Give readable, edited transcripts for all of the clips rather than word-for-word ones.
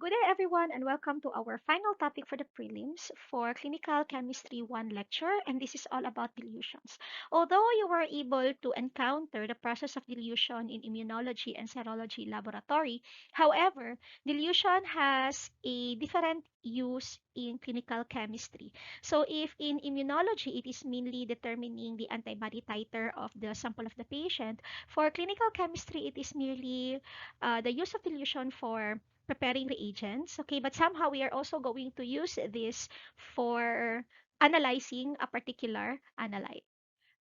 Good day, everyone, and welcome to our final topic for the prelims for Clinical Chemistry 1 lecture, and this is all about dilutions. Although you were able to encounter the process of dilution in immunology and serology laboratory, however, dilution has a different use in clinical chemistry. So if in immunology, it is mainly determining the antibody titer of the sample of the patient, for clinical chemistry, it is merely the use of dilution for preparing reagents. Okay, but somehow we are also going to use this for analyzing a particular analyte.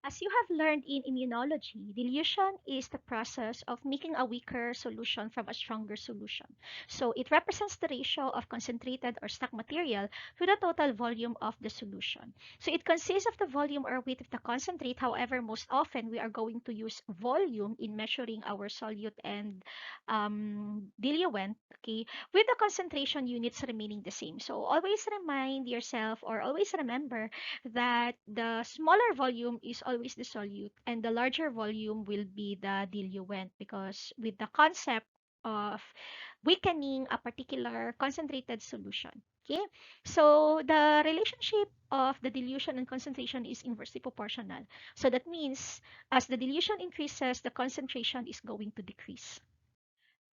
As you have learned in immunology, dilution is the process of making a weaker solution from a stronger solution. So it represents the ratio of concentrated or stuck material to the total volume of the solution. So it consists of the volume or weight of the concentrate. However, most often we are going to use volume in measuring our solute and diluent, okay, with the concentration units remaining the same. So always remind yourself or always remember that the smaller volume is always the solute and the larger volume will be the diluent, because with the concept of weakening a particular concentrated solution. Okay, so the relationship of the dilution and concentration is inversely proportional. So that means as the dilution increases, the concentration is going to decrease.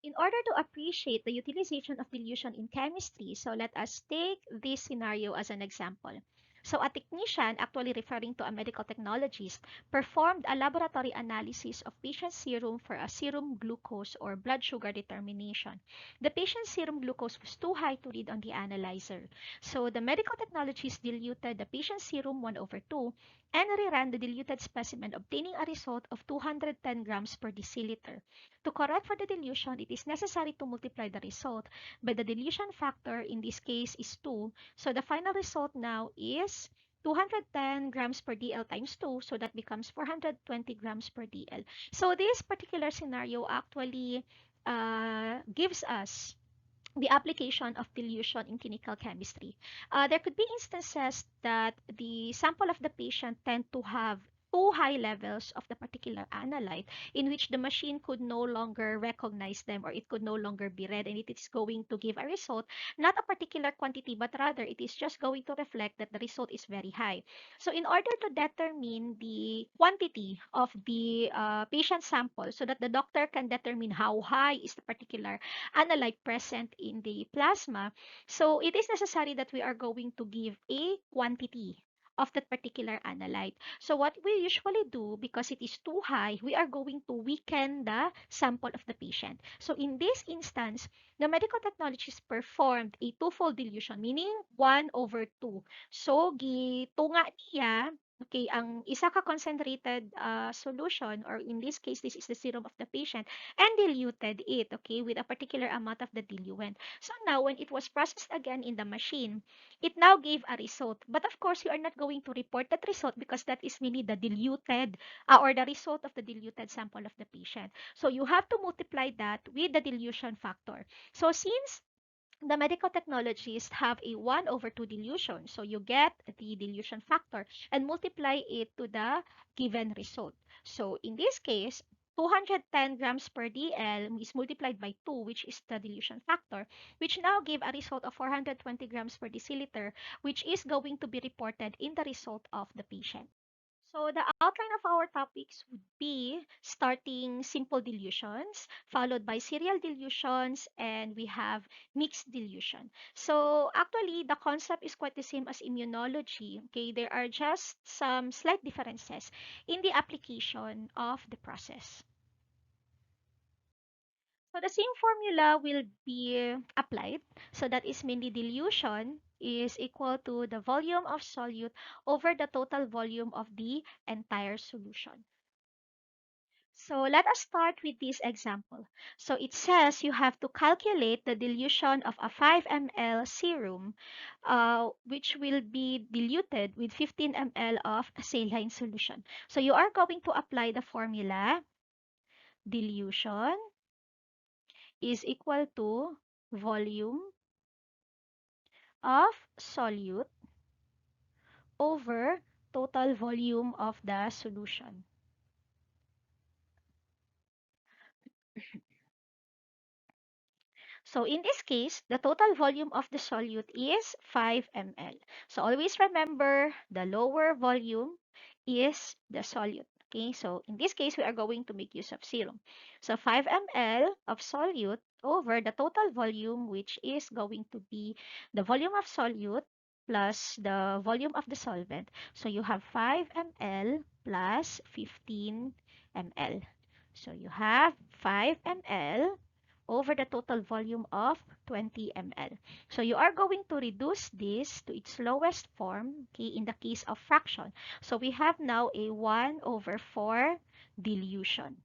In order to appreciate the utilization of dilution in chemistry, so let us take this scenario as an example. So a technician, actually referring to a medical technologist, performed a laboratory analysis of patient's serum for a serum glucose or blood sugar determination. The patient's serum glucose was too high to read on the analyzer. So the medical technologist diluted the patient's serum 1 over 2 and reran the diluted specimen, obtaining a result of 210 grams per deciliter. To correct for the dilution, it is necessary to multiply the result by the dilution factor. In this case is 2. So the final result now is 210 grams per DL times 2. So that becomes 420 grams per DL. So this particular scenario actually gives us the application of dilution in clinical chemistry. There could be instances that the sample of the patient tend to have too high levels of the particular analyte, in which the machine could no longer recognize them, or it could no longer be read, and it is going to give a result, not a particular quantity, but rather it is just going to reflect that the result is very high. So in order to determine the quantity of the patient sample, so that the doctor can determine how high is the particular analyte present in the plasma, so it is necessary that we are going to give a quantity of that particular analyte. So what we usually do, because it is too high, we are going to weaken the sample of the patient. So in this instance, the medical technologist performed a twofold dilution, meaning 1 over 2. So gitunga niya, okay, ang isa ka concentrated solution, or in this case, this is the serum of the patient, and diluted it, okay, with a particular amount of the diluent. So now, when it was processed again in the machine, it now gave a result. But of course, you are not going to report that result, because that is merely the diluted or the result of the diluted sample of the patient. So you have to multiply that with the dilution factor. So since the medical technologists have a 1 over 2 dilution, so you get the dilution factor and multiply it to the given result. So in this case, 210 grams per DL is multiplied by 2, which is the dilution factor, which now give a result of 420 grams per deciliter, which is going to be reported in the result of the patient. So the outline of our topics would be starting simple dilutions, followed by serial dilutions, and we have mixed dilution. So actually, the concept is quite the same as immunology. Okay, there are just some slight differences in the application of the process. So the same formula will be applied. So that is mainly dilution is equal to the volume of solute over the total volume of the entire solution. So let us start with this example. So it says you have to calculate the dilution of a 5 ml serum, which will be diluted with 15 ml of saline solution. So you are going to apply the formula dilution is equal to volume of solute over total volume of the solution. So in this case, the total volume of the solute is 5 ml. So always remember the lower volume is the solute. Okay, so in this case, we are going to make use of serum. So 5 ml of solute over the total volume, which is going to be the volume of solute plus the volume of the solvent. So you have 5 ml plus 15 ml. So you have 5 ml over the total volume of 20 ml. So you are going to reduce this to its lowest form, okay, in the case of fraction. So we have now a 1 over 4 dilution.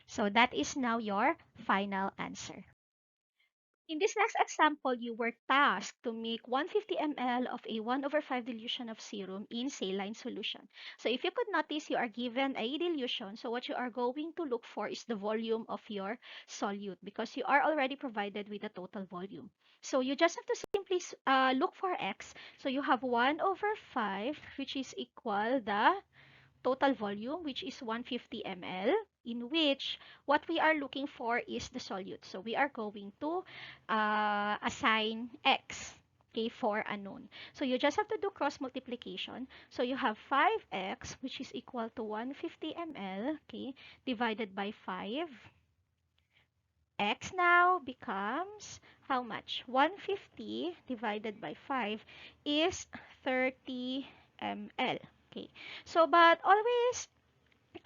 So that is now your final answer. In this next example, you were tasked to make 150 ml of a 1 over 5 dilution of serum in saline solution. So if you could notice, you are given a dilution. So what you are going to look for is the volume of your solute because you are already provided with the total volume. So you just have to simply look for X. So you have 1 over 5, which is equal the total volume, which is 150 ml, in which what we are looking for is the solute. So we are going to assign x, okay, for unknown. So you just have to do cross multiplication. So you have 5x, which is equal to 150 ml, okay, divided by 5. X now becomes how much? 150 divided by 5 is 30 ml. Okay. So, but always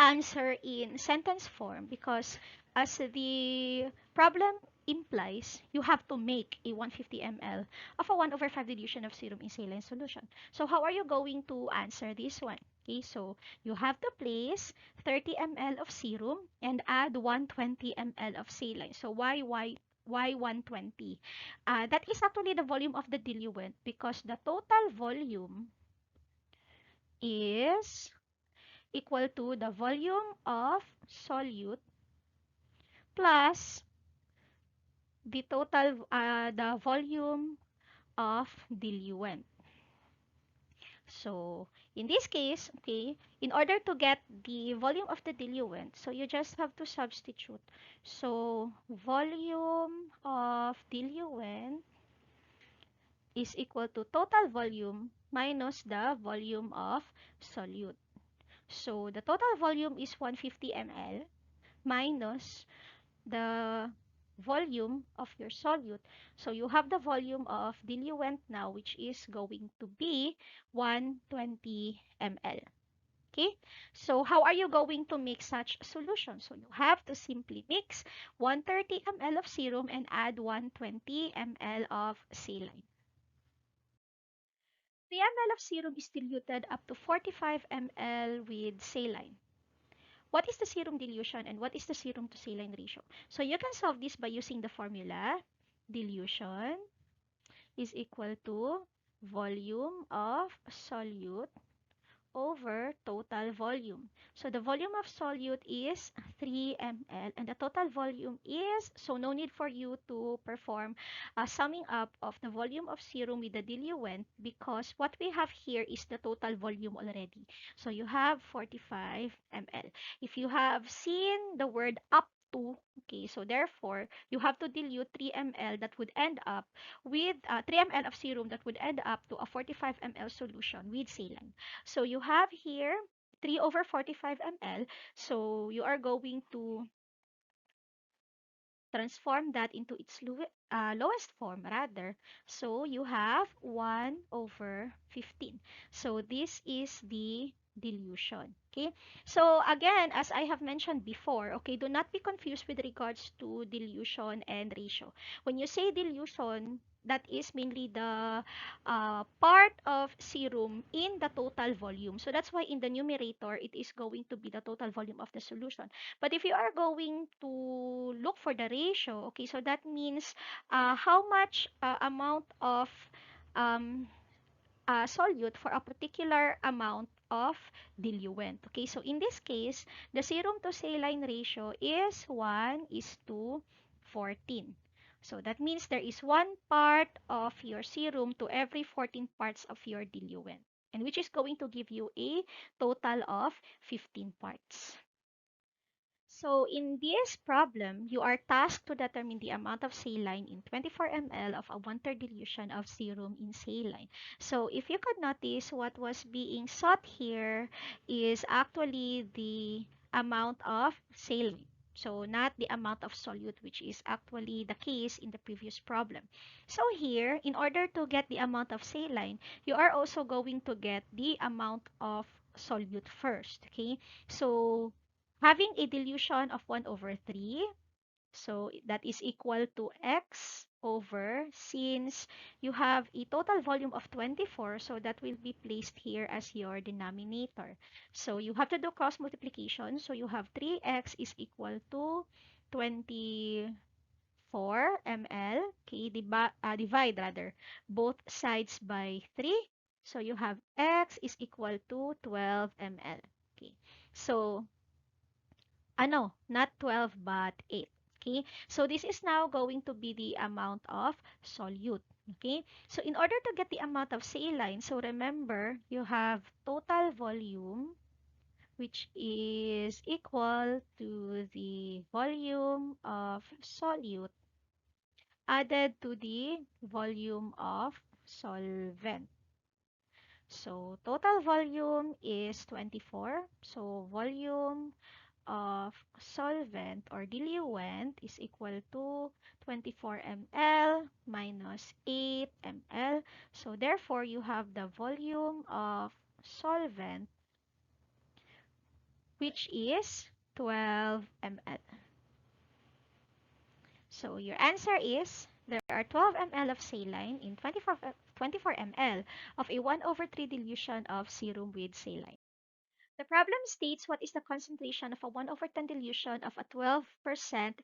answer in sentence form because as the problem implies, you have to make a 150 ml of a 1 over 5 dilution of serum in saline solution. So how are you going to answer this one? Okay, so you have to place 30 ml of serum and add 120 ml of saline. So why 120? That is actually the volume of the diluent because the total volume is equal to the volume of solute plus the volume of diluent. So in this case, okay, in order to get the volume of the diluent, so you just have to substitute. So volume of diluent is equal to total volume minus the volume of solute. So the total volume is 150 ml minus the volume of your solute. So you have the volume of diluent now, which is going to be 120 ml. Okay, so how are you going to mix such a solution? So you have to simply mix 130 ml of serum and add 120 ml of saline. 3 ml of serum is diluted up to 45 ml with saline. What is the serum dilution and what is the serum to saline ratio? So you can solve this by using the formula. Dilution is equal to volume of solute over total volume. So the volume of solute is 3 ml and the total volume is, so no need for you to perform a summing up of the volume of serum with the diluent because what we have here is the total volume already. So you have 45 ml. If you have seen the word up to, okay, so therefore you have to dilute 3 ml that would end up with 3 ml of serum that would end up to a 45 ml solution with saline. So you have here 3 over 45 ml. So you are going to transform that into its lowest form rather. So you have 1 over 15. So this is the dilution. Okay. So again, as I have mentioned before, okay, do not be confused with regards to dilution and ratio. When you say dilution, that is mainly the part of serum in the total volume. So that's why in the numerator, it is going to be the total volume of the solution. But if you are going to look for the ratio, okay, so that means how much amount of um, solute for a particular amount of diluent. Okay, so in this case, the serum to saline ratio is 1 is to 14. So that means there is 1 part of your serum to every 14 parts of your diluent, and which is going to give you a total of 15 parts. So in this problem, you are tasked to determine the amount of saline in 24 ml of a 1/3 dilution of serum in saline. So if you could notice, what was being sought here is actually the amount of saline. So not the amount of solute, which is actually the case in the previous problem. So here, in order to get the amount of saline, you are also going to get the amount of solute first. Okay, so having a dilution of 1 over 3, so that is equal to x over, since you have a total volume of 24, so that will be placed here as your denominator. So you have to do cross multiplication. So you have 3x is equal to 24 ml. Okay, divide rather both sides by 3. So you have x is equal to 12 ml. Okay, so no, not 12 but 8. Okay, so this is now going to be the amount of solute. Okay, so in order to get the amount of saline, so remember you have total volume, which is equal to the volume of solute added to the volume of solvent. So total volume is 24. So volume of solvent or diluent is equal to 24 ml minus 8 ml. So therefore, you have the volume of solvent, which is 12 ml. So your answer is there are 12 ml of saline in 24 ml of a 1 over 3 dilution of serum with saline. The problem states what is the concentration of a 1 over 10 dilution of a 12%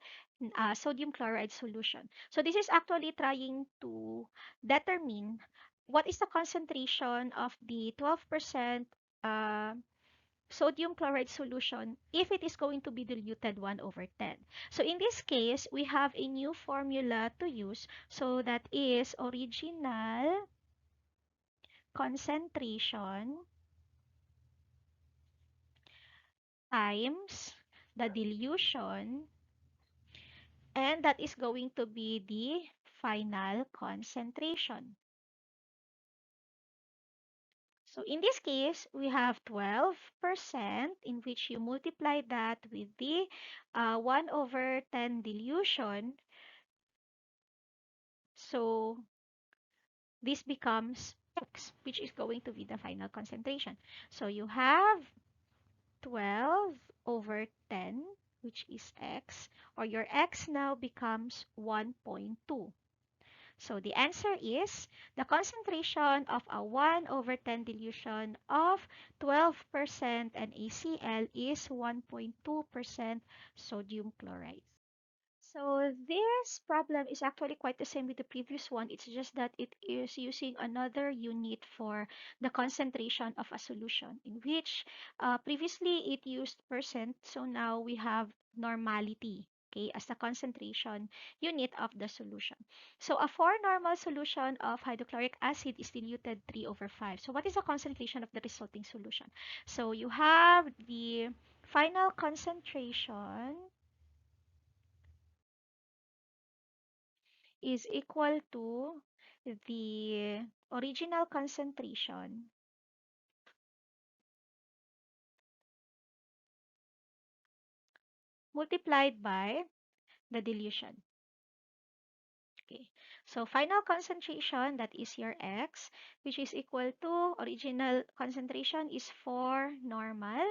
sodium chloride solution. So this is actually trying to determine what is the concentration of the 12% uh, sodium chloride solution if it is going to be diluted 1 over 10. So in this case, we have a new formula to use. So that is original concentration times the dilution, and that is going to be the final concentration. So in this case, we have 12% in which you multiply that with the 1 over 10 dilution. So this becomes x, which is going to be the final concentration. So you have 12 over 10, which is x, or your x now becomes 1.2. So the answer is the concentration of a 1 over 10 dilution of 12% NaCl is 1.2% sodium chloride. So this problem is actually quite the same with the previous one. It's just that it is using another unit for the concentration of a solution, in which previously it used percent. So now we have normality, okay, as the concentration unit of the solution. So a 4 normal solution of hydrochloric acid is diluted 3 over 5. So what is the concentration of the resulting solution? So you have the final concentration is equal to the original concentration multiplied by the dilution. Okay, so final concentration, that is your x, which is equal to original concentration is 4 normal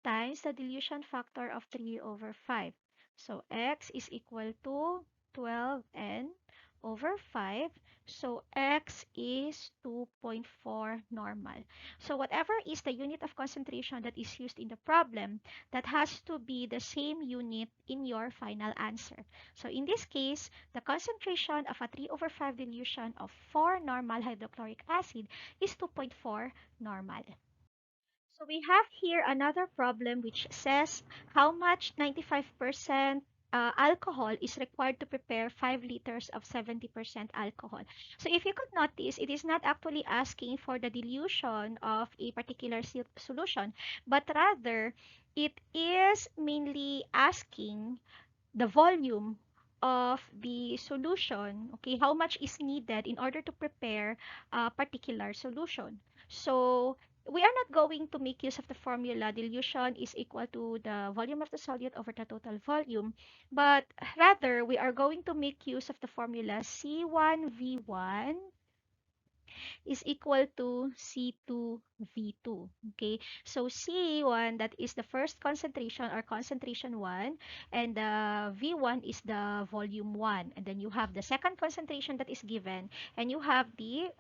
times the dilution factor of 3 over 5. So x is equal to 12n over 5. So x is 2.4 normal. So whatever is the unit of concentration that is used in the problem, that has to be the same unit in your final answer. So in this case, the concentration of a 3 over 5 dilution of 4 normal hydrochloric acid is 2.4 normal. So we have here another problem which says how much 95% alcohol is required to prepare 5 liters of 70% alcohol. So if you could notice, it is not actually asking for the dilution of a particular solution, but rather It is mainly asking the volume of the solution, okay, how much is needed in order to prepare a particular solution. So we are not going to make use of the formula dilution is equal to the volume of the solute over the total volume, but rather we are going to make use of the formula C1V1 is equal to C2V2. Okay, so C1, that is the first concentration or concentration 1, and the V1 is the volume 1. And then you have the second concentration that is given, and you have the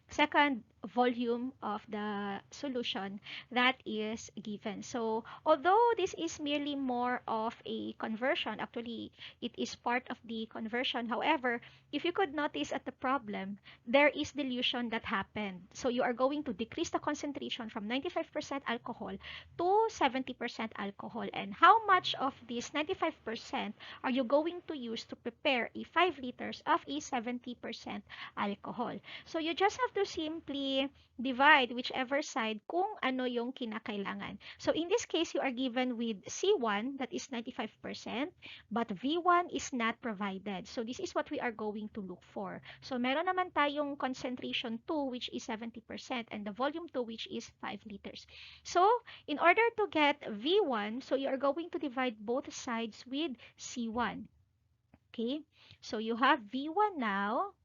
second volume of the solution that is given. So although this is merely more of a conversion, actually it is part of the conversion. However, if you could notice at the problem, there is dilution that happened. So you are going to decrease the concentration from 95% alcohol to 70% alcohol. And how much of this 95% are you going to use to prepare a 5 liters of a 70% alcohol? So you just have to simply divide whichever side kung ano yung kinakailangan. So in this case, you are given with C1, that is 95%, but V1 is not provided. So this is what we are going to look for. So meron naman tayong concentration 2, which is 70%, and the volume 2, which is 5 liters. So in order to get V1, so you are going to divide both sides with C1. Okay, so you have V1 now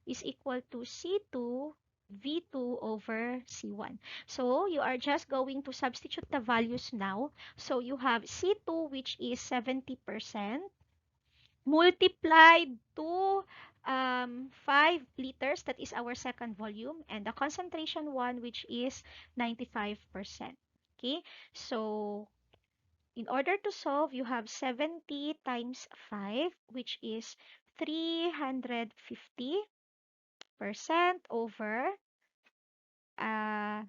is equal to C2 V2 over C1. So you are just going to substitute the values now. So you have C2, which is 70%, multiplied to 5 liters, that is our second volume, and the concentration 1, which is 95%. Okay, so in order to solve, you have 70 times 5, which is 350% over,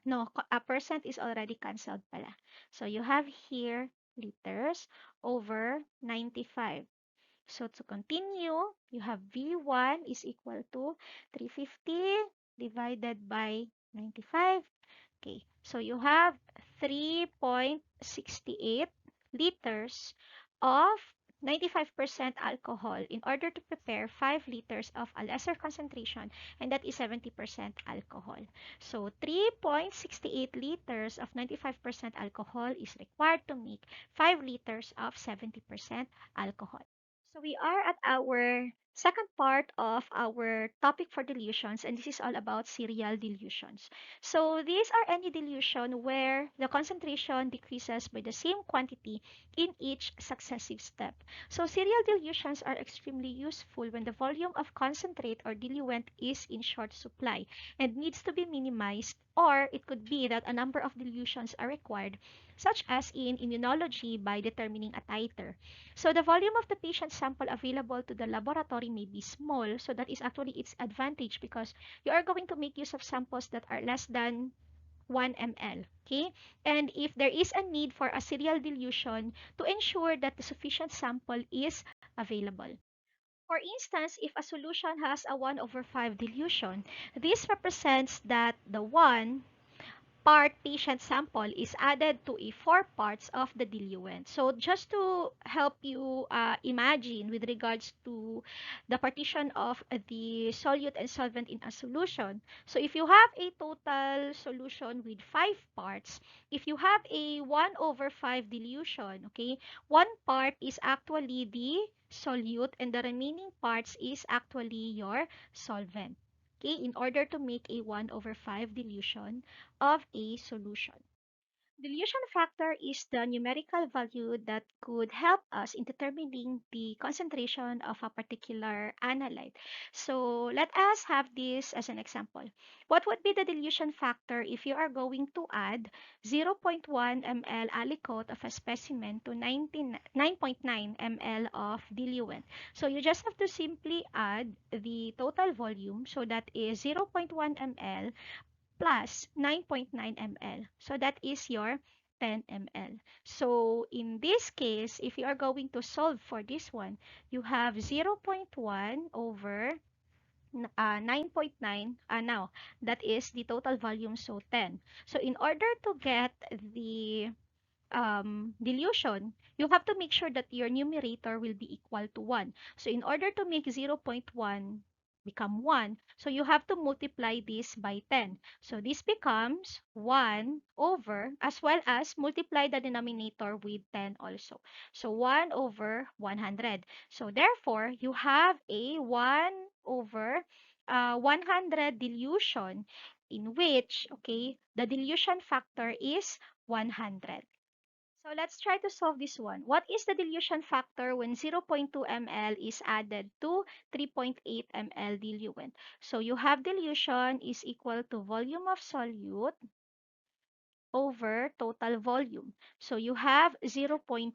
no, a percent is already cancelled pala. So you have here liters over 95. So to continue, you have V1 is equal to 350 divided by 95. Okay, so you have 3.68 liters of 95% alcohol in order to prepare 5 liters of a lesser concentration, and that is 70% alcohol. So 3.68 liters of 95% alcohol is required to make 5 liters of 70% alcohol. So we are at our second part of our topic for dilutions, and this is all about serial dilutions. So these are any dilution where the concentration decreases by the same quantity in each successive step. So serial dilutions are extremely useful when the volume of concentrate or diluent is in short supply and needs to be minimized, or it could be that a number of dilutions are required, such as in immunology by determining a titer. So the volume of the patient sample available to the laboratory may be small, so that is actually its advantage because you are going to make use of samples that are less than 1 ml. Okay, and if there is a need for a serial dilution to ensure that the sufficient sample is available. For instance, if a solution has a 1 over 5 dilution, this represents that the 1 part patient sample is added to a 4 parts of the diluent. So just to help you imagine with regards to the partition of the solute and solvent in a solution. So if you have a total solution with 5 parts, if you have a 1 over 5 dilution, okay, one part is actually the solute and the remaining parts is actually your solvent. Okay, in order to make a 1 over 5 dilution of a solution. Dilution factor is the numerical value that could help us in determining the concentration of a particular analyte. So let us have this as an example. What would be the dilution factor if you are going to add 0.1 ml aliquot of a specimen to 9.9 ml of diluent? So you just have to simply add the total volume, so that is 0.1 ml plus 9.9 ml. So that is your 10 ml. So in this case, if you are going to solve for this one, you have 0.1 over 9.9. Now, that is the total volume, so 10. So in order to get the dilution, you have to make sure that your numerator will be equal to 1. So in order to make 0.1 become 1, so you have to multiply this by 10. So this becomes 1 over, as well as multiply the denominator with 10 also. So 1 over 100. So therefore, you have a 1 over 100 dilution in which, okay, the dilution factor is 100. So let's try to solve this one. What is the dilution factor when 0.2 ml is added to 3.8 ml diluent? So you have dilution is equal to volume of solute over total volume. So you have 0.2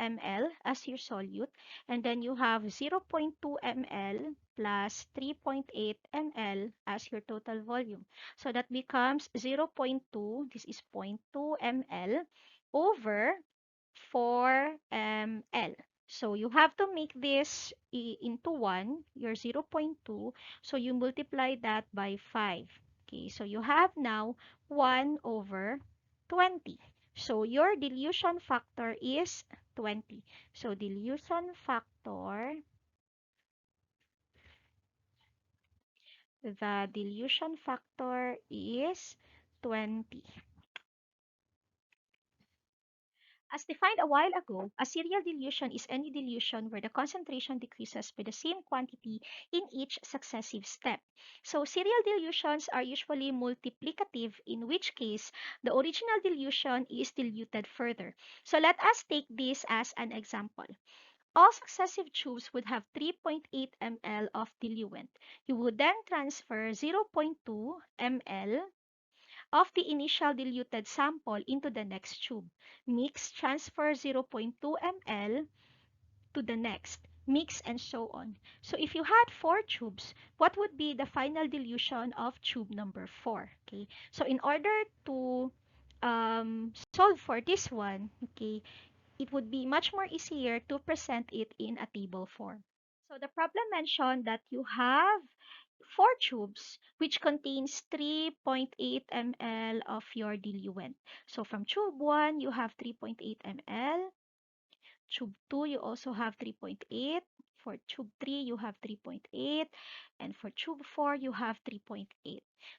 ml as your solute, and then you have 0.2 ml plus 3.8 ml as your total volume. So that becomes 0.2, this is zero point 0.2 ml over 4 ml. So you have to make this into 1, your zero point 0.2, so you multiply that by 5. Okay, so you have now 1 over 20. So your dilution factor is 20. So the dilution factor is 20. As defined a while ago, a serial dilution is any dilution where the concentration decreases by the same quantity in each successive step. So serial dilutions are usually multiplicative, in which case the original dilution is diluted further. So let us take this as an example. All successive tubes would have 3.8 ml of diluent. You would then transfer 0.2 ml of the initial diluted sample into the next tube. Mix, transfer 0.2 ml to the next. Mix and so on. So if you had 4 tubes, what would be the final dilution of tube number 4? Okay. So in order to solve for this one, okay, it would be much more easier to present it in a table form. So the problem mentioned that you have 4 tubes which contains 3.8 ml of your diluent. So from tube 1, you have 3.8 ml. Tube 2, you also have 3.8. For tube 3, you have 3.8. And for tube 4, you have 3.8.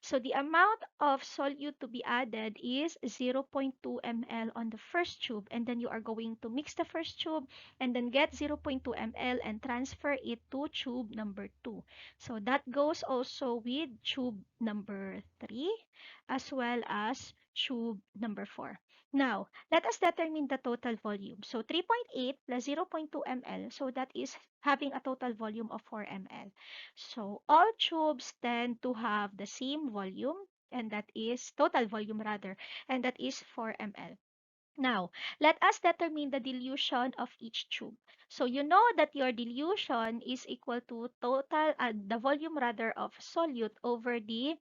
So the amount of solute to be added is 0.2 ml on the first tube. And then you are going to mix the first tube and then get 0.2 ml and transfer it to tube number 2. So that goes also with tube number 3 as well as tube number 4. Now, let us determine the total volume. So 3.8 plus 0.2 ml, so that is having a total volume of 4 ml. So all tubes tend to have the same volume, and that is total volume rather, and that is 4 ml. Now, let us determine the dilution of each tube. So you know that your dilution is equal to the volume rather of solute over the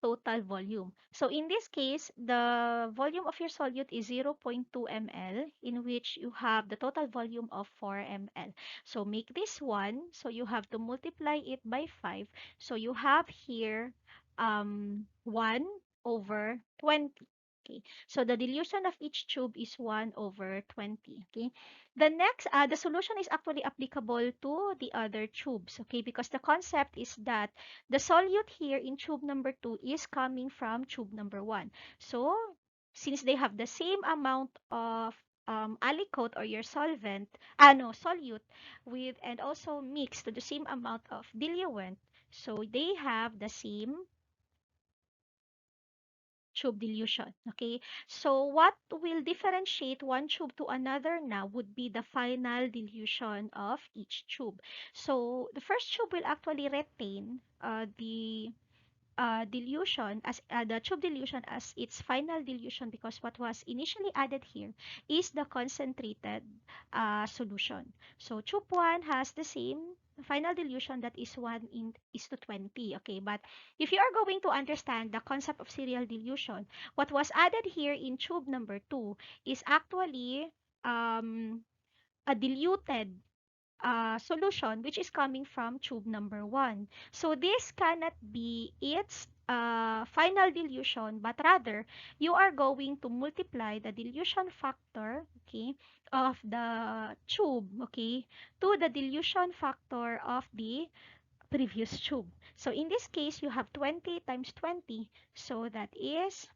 total volume. So in this case, the volume of your solute is 0.2 ml, in which you have the total volume of 4 ml. So make this 1, so you have to multiply it by 5. So you have here 1 over 20. Okay, so the dilution of each tube is 1 over 20. Okay, the solution is actually applicable to the other tubes. Okay, because the concept is that the solute here in tube number 2 is coming from tube number 1. So, since they have the same amount of aliquot or your solvent, solute with and also mixed to the same amount of diluent, so they have the same tube dilution. Okay, so what will differentiate one tube to another now would be the final dilution of each tube. So the first tube will actually retain the dilution as the tube dilution as its final dilution, because what was initially added here is the concentrated solution. So tube 1 has the same final dilution, that is 1 is to 20. Okay, but if you are going to understand the concept of serial dilution, what was added here in tube number 2 is actually um, a diluted solution which is coming from tube number 1. So this cannot be its final dilution, but rather you are going to multiply the dilution factor, okay, of the tube, okay, to the dilution factor of the previous tube. So in this case, you have 20 times 20. So that is,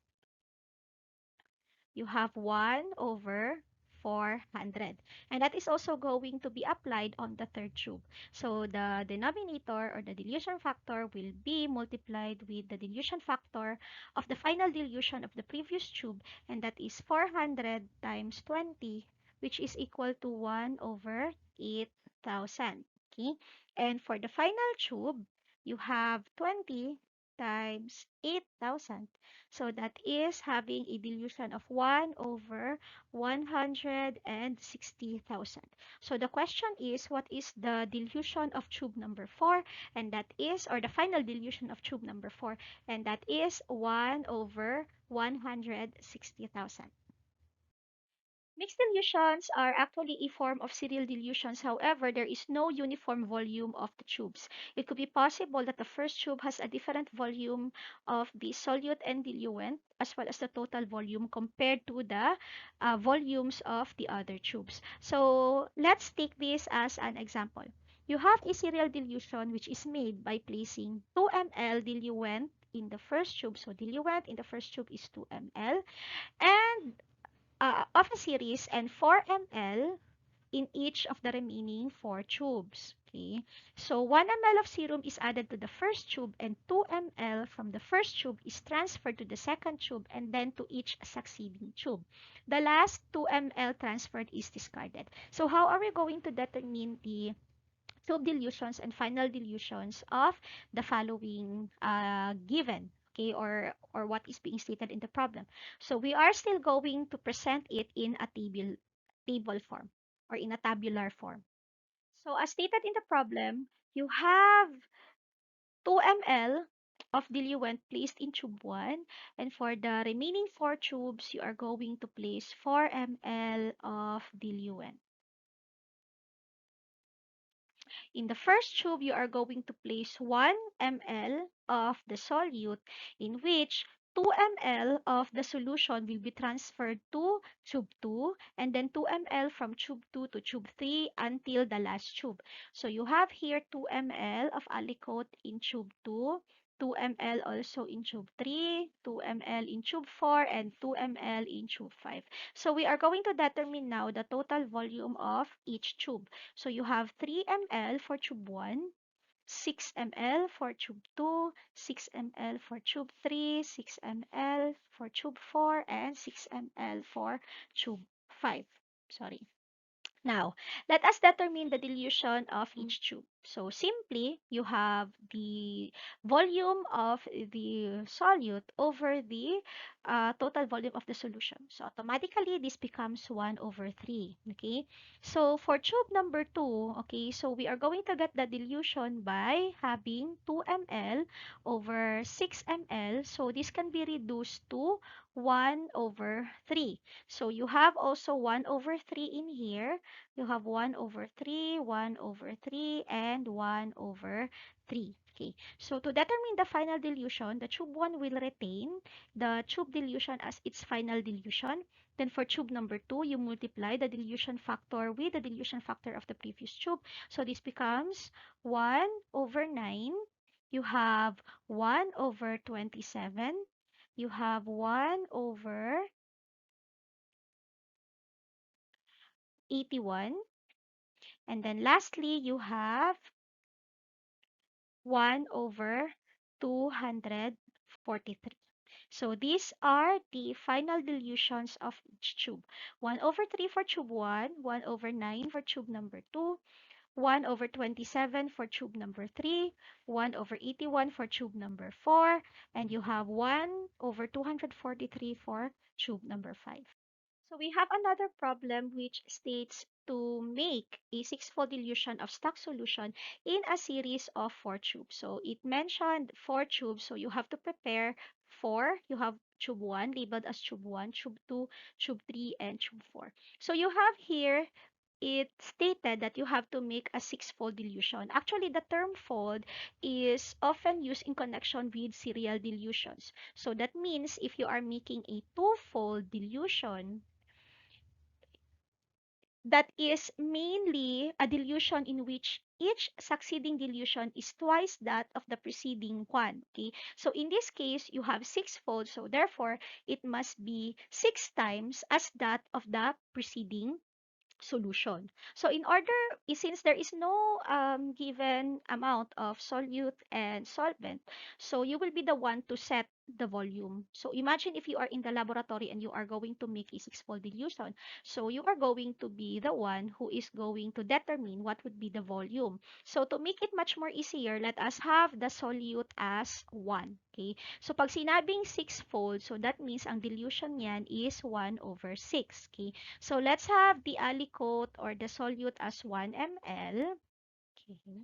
you have 1 over 400. And that is also going to be applied on the third tube. So the denominator or the dilution factor will be multiplied with the dilution factor of the final dilution of the previous tube. And that is 400 times 20, which is equal to 1 over 8,000. Okay? And for the final tube, you have 20 times 8,000. So that is having a dilution of 1 over 160,000. So the question is, what is the dilution of tube number 4? And that is, or the final dilution of tube number 4, and that is 1 over 160,000. Mixed dilutions are actually a form of serial dilutions. However, there is no uniform volume of the tubes. It could be possible that the first tube has a different volume of the solute and diluent, as well as the total volume compared to the volumes of the other tubes. So let's take this as an example. You have a serial dilution which is made by placing 2 ml diluent in the first tube. So diluent in the first tube is 2 ml. And of a series, and 4 ml in each of the remaining 4 tubes. Okay, so 1 ml of serum is added to the first tube, and 2 ml from the first tube is transferred to the second tube and then to each succeeding tube. The last 2 ml transferred is discarded. So how are we going to determine the tube dilutions and final dilutions of the following given, okay, or what is being stated in the problem? So we are still going to present it in a table form or in a tabular form. So as stated in the problem, you have 2 ml of diluent placed in tube 1, and for the remaining 4 tubes, you are going to place 4 ml of diluent. In the first tube, you are going to place 1 ml of the solute, in which 2 ml of the solution will be transferred to tube 2, and then 2 ml from tube 2 to tube 3 until the last tube. So you have here 2 ml of aliquot in tube 2, 2 ml also in tube 3, 2 ml in tube 4, and 2 ml in tube 5. So we are going to determine now the total volume of each tube. So you have 3 ml for tube 1, 6 ml for tube 2, 6 ml for tube 3, 6 ml for tube 4, and 6 ml for tube 5. Sorry. Now, let us determine the dilution of each tube. So simply, you have the volume of the solute over the total volume of the solution. So automatically, this becomes 1 over 3. Okay? So for tube number 2, okay, so we are going to get the dilution by having 2 ml over 6 ml. So this can be reduced to 1 over 3. So you have also 1 over 3 in here. You have 1 over 3, 1 over 3, and 1 over 3. Okay, so to determine the final dilution, the tube 1 will retain the tube dilution as its final dilution. Then for tube number 2, you multiply the dilution factor with the dilution factor of the previous tube. So this becomes 1 over 9. You have 1 over 27. You have 1 over 81. And then lastly, you have 1 over 243. So these are the final dilutions of each tube. 1 over 3 for tube 1, 1 over 9 for tube number 2, 1 over 27 for tube number 3, 1 over 81 for tube number 4, and you have 1 over 243 for tube number 5. So we have another problem which states to make a six-fold dilution of stock solution in a series of 4 tubes. So it mentioned 4 tubes, so you have to prepare 4. You have tube 1 labeled as tube 1, tube 2, tube 3, and tube 4. So you have here it stated that you have to make a six-fold dilution. Actually, the term fold is often used in connection with serial dilutions. So that means if you are making a two-fold dilution, that is mainly a dilution in which each succeeding dilution is twice that of the preceding one. Okay, so in this case, you have six-fold, so therefore it must be six times as that of the preceding solution. So in order, since there is no given amount of solute and solvent, so you will be the one to set the volume. So imagine if you are in the laboratory and you are going to make a six-fold dilution. So you are going to be the one who is going to determine what would be the volume. So to make it much more easier, let us have the solute as 1. Okay? So pag sinabing six-fold, so that means ang dilution niyan is 1 over 6. Okay? So let's have the aliquot or the solute as 1 ml. Okay.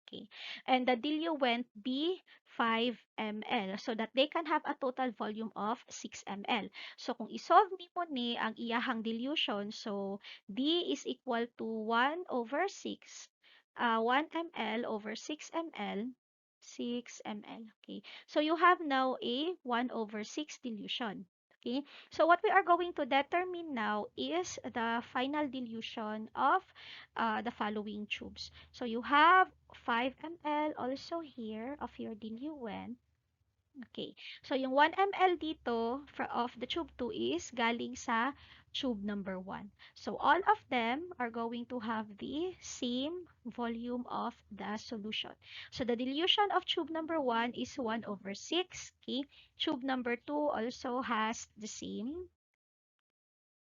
Okay. And the diluent be 5 ml so that they can have a total volume of 6 ml. So kung isolve nimo ni ang iyahang dilution, so D is equal to 1 over 6, 1 ml over 6 ml, 6 ml. Okay. So you have now a 1 over 6 dilution. Okay. So what we are going to determine now is the final dilution of the following tubes. So you have 5 ml also here of your diluent. Okay. So yung 1 ml dito of the tube 2 is galing sa tube number 1. So all of them are going to have the same volume of the solution. So the dilution of tube number 1 is 1 over 6. Okay. Tube number 2 also has the same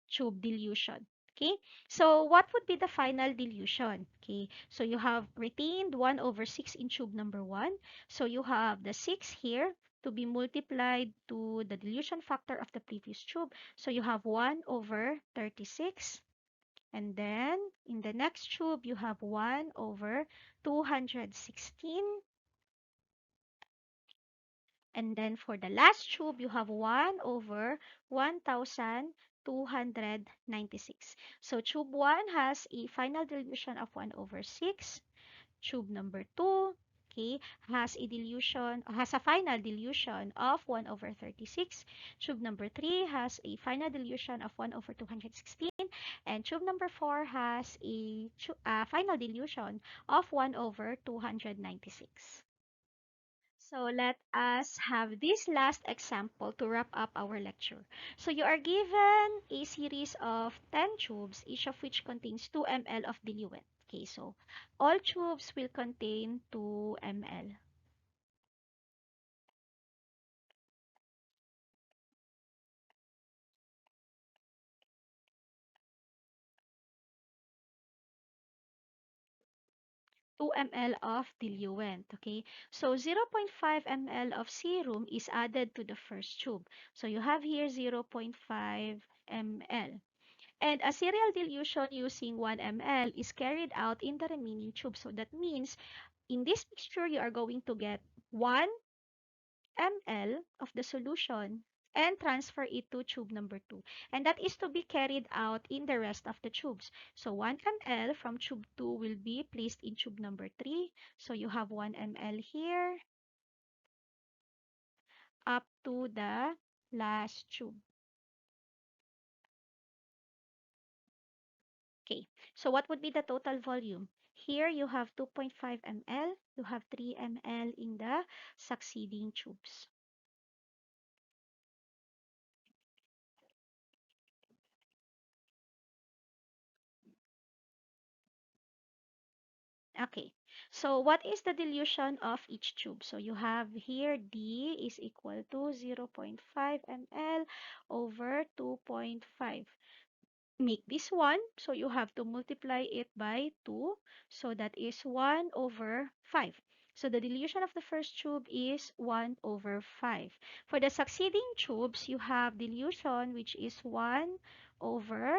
tube dilution. Okay, so what would be the final dilution? Okay, so you have retained 1 over 6 in tube number 1. So you have the 6 here to be multiplied to the dilution factor of the previous tube. So you have 1 over 36. And then in the next tube, you have 1 over 216. And then for the last tube, you have 1 over 1,296. So tube 1 has a final dilution of 1 over 6. Tube number 2, okay, has a final dilution of 1 over 36. Tube number 3 has a final dilution of 1 over 216. And tube number 4 has a final dilution of 1 over 296. So let us have this last example to wrap up our lecture. So you are given a series of 10 tubes, each of which contains 2 ml of diluent. Okay, so all tubes will contain 2 ml. Two ml of diluent. Okay, so 0.5 ml of serum is added to the first tube. So you have here 0.5 ml. And a serial dilution using 1 ml is carried out in the remaining tube. So that means in this mixture, you are going to get 1 ml of the solution and transfer it to tube number 2. And that is to be carried out in the rest of the tubes. So 1 ml from tube 2 will be placed in tube number 3. So you have 1 ml here up to the last tube. Okay, so what would be the total volume? Here you have 2.5 ml, you have 3 ml in the succeeding tubes. Okay, so what is the dilution of each tube? So you have here D is equal to 0.5 ml over 2.5. Make this 1, so you have to multiply it by 2, so that is 1 over 5. So the dilution of the first tube is 1 over 5. For the succeeding tubes, you have dilution which is 1 over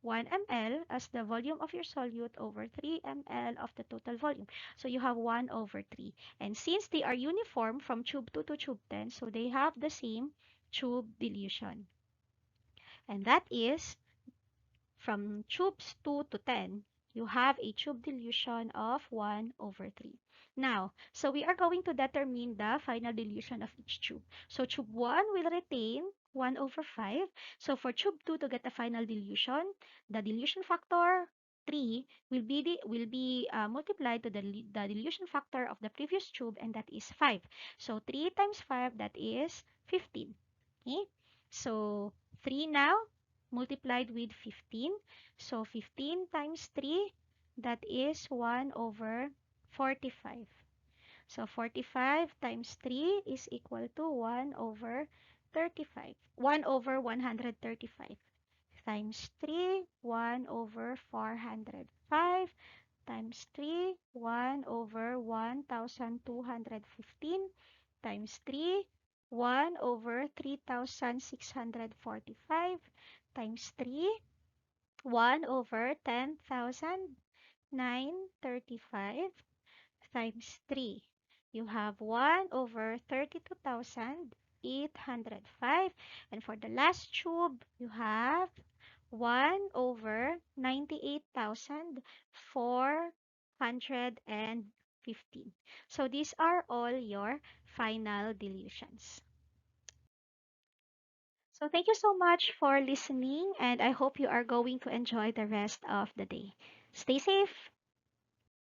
1 ml as the volume of your solute over 3 ml of the total volume. So you have 1 over 3. And since they are uniform from tube 2 to tube 10, so they have the same tube dilution. And that is from tubes 2 to 10, you have a tube dilution of 1 over 3. Now, so we are going to determine the final dilution of each tube. So tube 1 will retain 1 over 5. So for tube 2 to get the final dilution, the dilution factor 3 will be multiplied to the dilution factor of the previous tube, and that is 5. So 3 times 5, that is 15. Okay? So 3 now multiplied with 15. So 15 times 3, that is 1 over 45. So 45 times 3 is equal to 1 over 35. 1 over 135 times 3, 1 over 405 times 3, 1 over 1215 times 3, 1 over 3645 times 3, 1 over 10,935 times 3. You have 1 over 32,805. And for the last tube, you have 1 over 98,415. So these are all your final dilutions. So thank you so much for listening, and I hope you are going to enjoy the rest of the day. Stay safe.